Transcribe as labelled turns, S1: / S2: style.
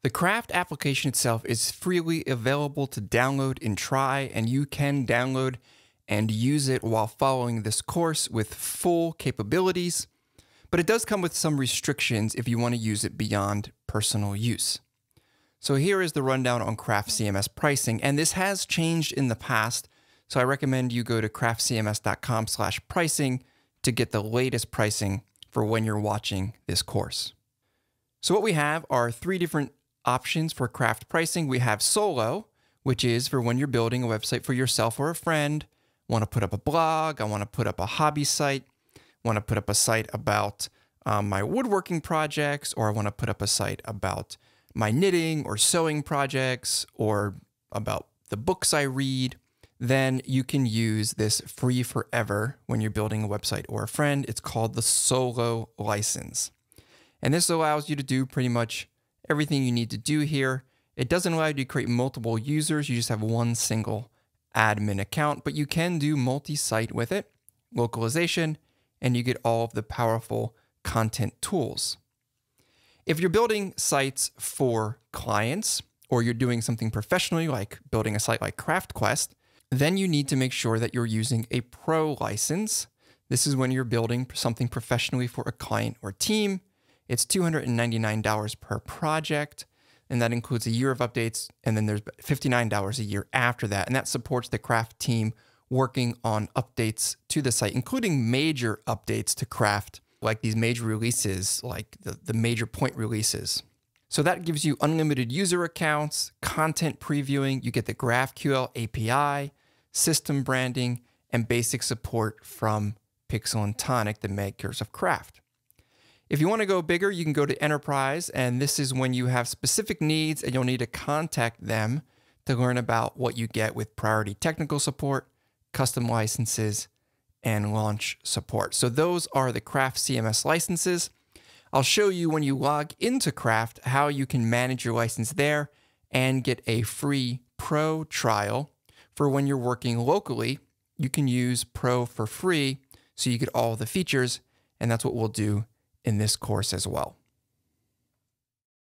S1: The Craft application itself is freely available to download and try, and you can download and use it while following this course with full capabilities, but it does come with some restrictions if you want to use it beyond personal use. So here is the rundown on Craft CMS pricing, and this has changed in the past, so I recommend you go to craftcms.com/pricing to get the latest pricing for when you're watching this course. So what we have are 3 different options for Craft pricing. We have Solo, which is for when you're building a website for yourself or a friend, want to put up a blog, I want to put up a hobby site, want to put up a site about my woodworking projects, or I want to put up a site about my knitting or sewing projects, or about the books I read. Then you can use this free forever when you're building a website or a friend. It's called the Solo license. And this allows you to do pretty much everything you need to do here. It doesn't allow you to create multiple users. You just have one single admin account, but you can do multi-site with it, localization, and you get all of the powerful content tools. If you're building sites for clients, or you're doing something professionally, like building a site like CraftQuest, then you need to make sure that you're using a pro license. This is when you're building something professionally for a client or team. It's $299 per project, and that includes a year of updates, and then there's $59 a year after that, and that supports the Craft team working on updates to the site, including major updates to Craft, like these major releases, like the major point releases. So that gives you unlimited user accounts, content previewing, you get the GraphQL API, system branding, and basic support from Pixel and Tonic, the makers of Craft. If you want to go bigger, you can go to Enterprise, and this is when you have specific needs and you'll need to contact them to learn about what you get with priority technical support, custom licenses, and launch support. So those are the Craft CMS licenses. I'll show you when you log into Craft how you can manage your license there and get a free Pro trial for when you're working locally. You can use Pro for free so you get all the features, and that's what we'll do in this course as well.